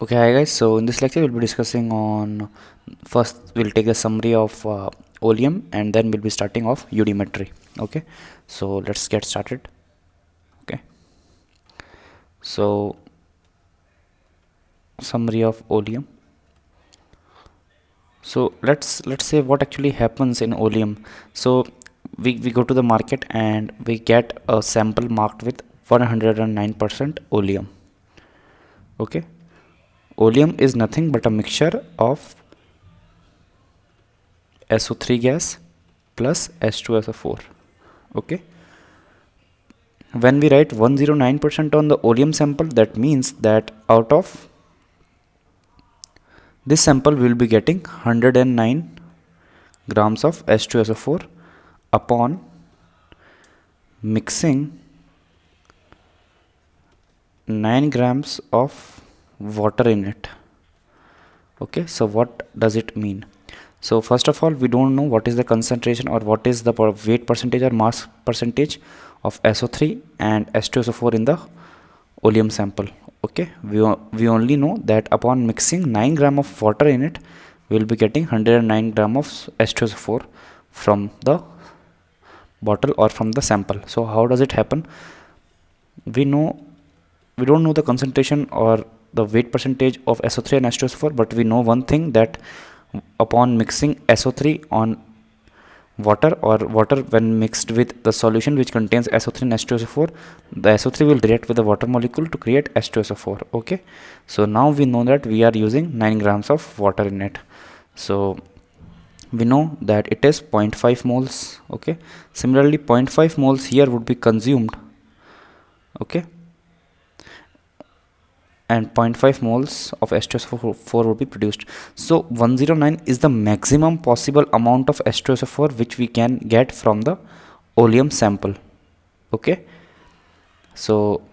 Okay, hi guys. So in this lecture, we'll be discussing on first we'll take a summary of Oleum and then we'll be starting off Eudiometry. Okay, so let's get started. Okay, so summary of Oleum. So let's say what actually happens in Oleum. So we go to the market and we get a sample marked with 109% Oleum. Okay, Oleum is nothing but a mixture of SO3 gas plus H2SO4. Okay, when we write 109% on the Oleum sample, that means that out of this sample we will be getting 109 grams of H2SO4 upon mixing 9 grams of water in it. Okay, so what does it mean? So first of all, we don't know what is the concentration or what is the weight percentage or mass percentage of SO3 and H2SO4 in the Oleum sample. Okay, we only know that upon mixing 9 gram of water in it, we will be getting 109 gram of H2SO4 from the bottle or from the sample. So how does it happen? We don't know the concentration or the weight percentage of SO3 and H2SO4, but we know one thing, that upon mixing SO3 on water, or water when mixed with the solution which contains SO3 and H2SO4, the SO3 will react with the water molecule to create H2SO4. Okay, so now we know that we are using 9 grams of water in it. So we know that it is 0.5 moles. Okay, similarly 0.5 moles here would be consumed. Okay, and 0.5 moles of H2SO4 would be produced. So 109 is the maximum possible amount of H2SO4 which we can get from the Oleum sample. Okay, so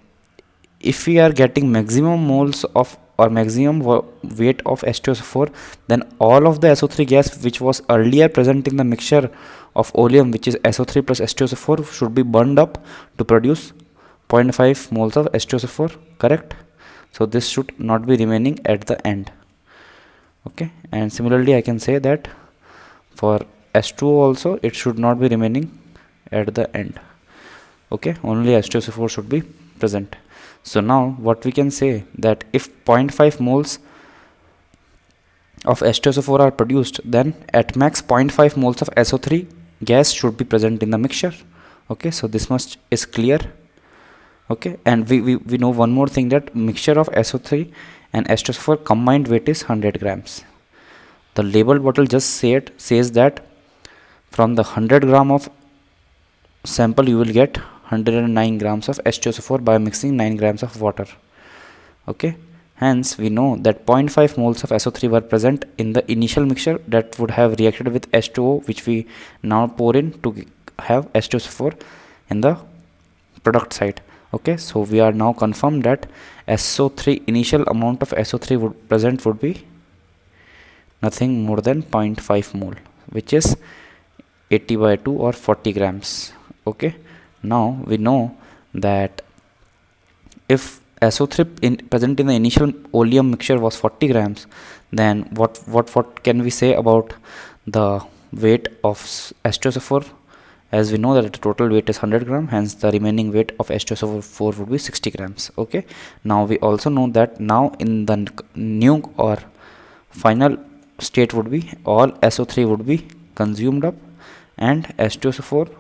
if we are getting maximum moles of or maximum weight of H2SO4, then all of the SO3 gas which was earlier present in the mixture of Oleum, which is SO3 plus H2SO4, should be burned up to produce 0.5 moles of H2SO4. Correct? So this should not be remaining at the end. Okay, and similarly I can say that for H2O also it should not be remaining at the end. Okay, only H2SO4 should be present. So now what we can say, that if 0.5 moles of H2SO4 are produced, then at max 0.5 moles of SO3 gas should be present in the mixture. Okay, so this much is clear. Okay, and we know one more thing, that mixture of SO3 and H2SO4 combined weight is 100 grams. The label bottle just says that from the 100 gram of sample you will get 109 grams of H2SO4 by mixing 9 grams of water. Okay, hence we know that 0.5 moles of SO3 were present in the initial mixture that would have reacted with H2O, which we now pour in to have H2SO4 in the product side. Okay, so we are now confirmed that SO3 initial amount of SO3 would be nothing more than 0.5 mole, which is 80 by 2 or 40 grams. Okay, now we know that if SO3 present in the initial Oleum mixture was 40 grams, then what can we say about the weight of H2SO4? As we know that the total weight is 100 gram, hence the remaining weight of H2SO4 would be 60 grams. Okay, now we also know that now in the new or final state would be all SO3 would be consumed up, and H2SO4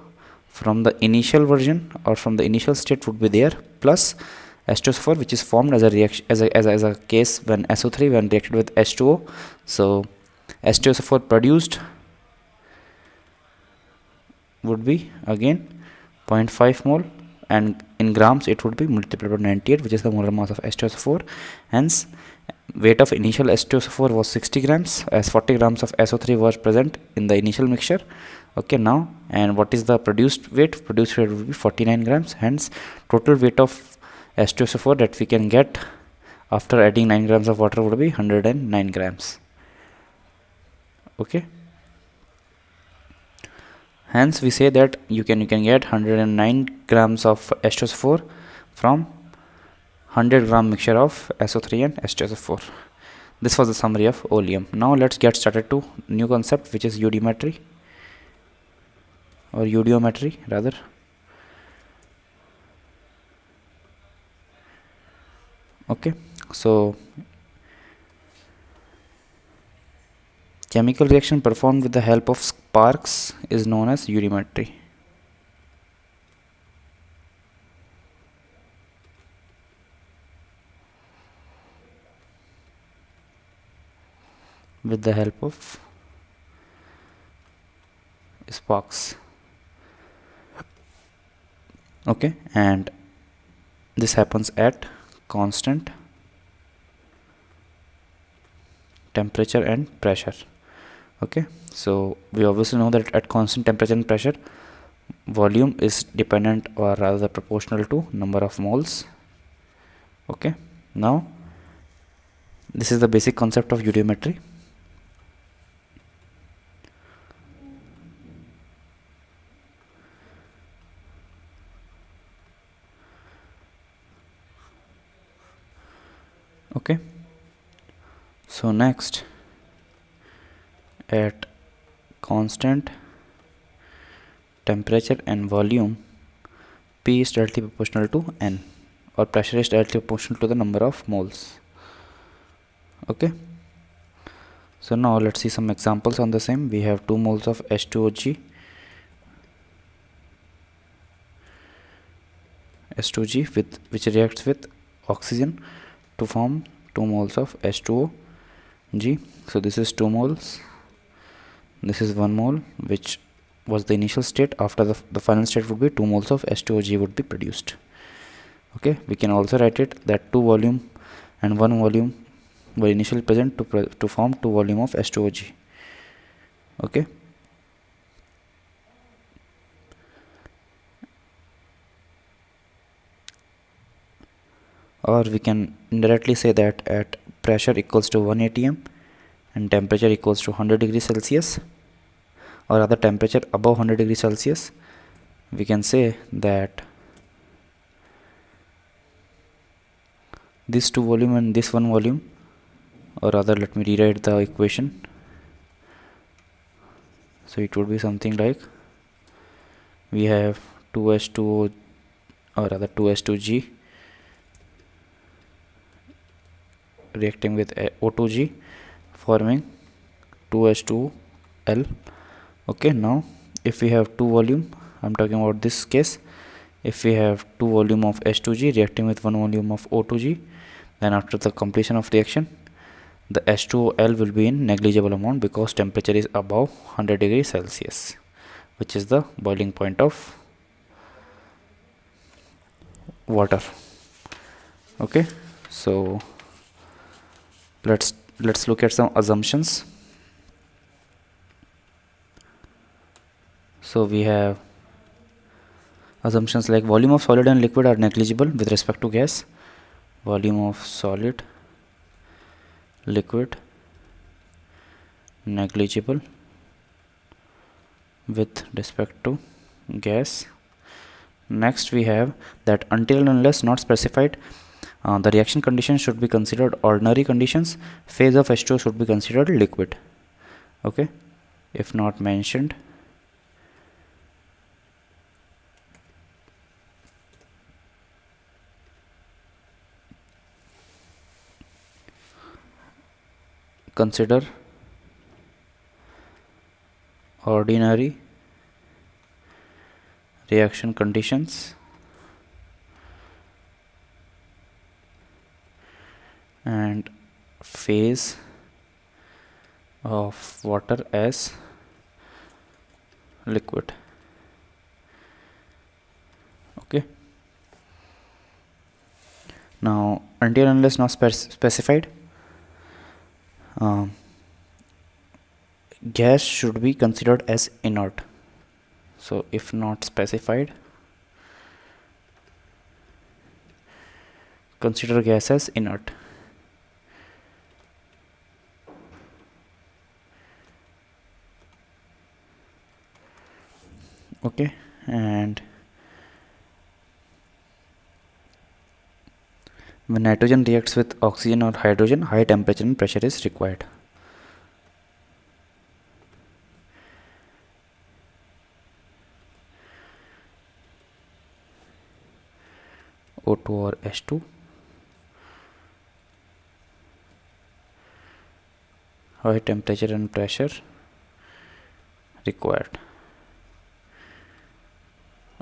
from the initial version or from the initial state would be there, plus H2SO4 which is formed as a reaction as a case when SO3 when reacted with H2O. So H2SO4 produced would be again 0.5 mole, and in grams it would be multiplied by 98, which is the molar mass of H2SO4. Hence weight of initial H2SO4 was 60 grams, as 40 grams of SO3 was present in the initial mixture. Okay, now, and what is the produced weight? Produced weight would be 49 grams. Hence total weight of H2SO4 that we can get after adding 9 grams of water would be 109 grams. Okay, hence we say that you can get 109 grams of H2SO4 from 100 gram mixture of SO3 and H2SO4. This was the summary of Oleum. Now let's get started to new concept, which is eudiometry, or eudiometry rather. Okay, so chemical reaction performed with the help of sparks is known as eudiometry. With the help of sparks. Okay, and this happens at constant temperature and pressure. Okay, so we obviously know that at constant temperature and pressure, volume is dependent or rather proportional to number of moles. Okay, now this is the basic concept of eudiometry. Okay, so next, at constant temperature and volume, P is directly proportional to N, or pressure is directly proportional to the number of moles. Okay, so now let's see some examples on the same. We have 2 moles of H2G with which reacts with oxygen to form 2 moles of H2O-G. So this is 2 moles, this is 1 mole, which was the initial state. After the final state would be 2 moles of H2O-G would be produced. Okay, we can also write it that 2 volume and 1 volume were initially present to form 2 volume of H2O-G. Okay, or we can indirectly say that at pressure equals to 1 atm and temperature equals to 100 degrees Celsius, or other temperature above 100 degrees Celsius, we can say that this 2 volume and this 1 volume, or rather let me rewrite the equation. So it would be something like, we have 2H2O, or rather 2H2G reacting with O2G, forming 2H2L. Okay, now if we have 2 volume, I'm talking about this case, if we have 2 volume of H2G reacting with 1 volume of O2G, then after the completion of reaction, the H2L will be in negligible amount because temperature is above 100 degrees Celsius, which is the boiling point of water. Okay, so let's look at some assumptions. So we have assumptions like volume of solid and liquid are negligible with respect to gas. Volume of solid, liquid, negligible with respect to gas. Next we have that until and unless not specified, the reaction conditions should be considered ordinary conditions. Phase of H2O should be considered liquid. Okay, if not mentioned, consider ordinary reaction conditions and phase of water as liquid. Okay, now until unless not specified, gas should be considered as inert. So if not specified, consider gas as inert. Okay, and When nitrogen reacts with oxygen or hydrogen, high temperature and pressure is required. O2 or H2. High temperature and pressure required.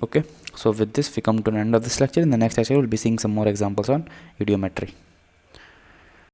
Okay, so with this we come to the end of this lecture. In the next lecture we'll be seeing some more examples on eudiometry.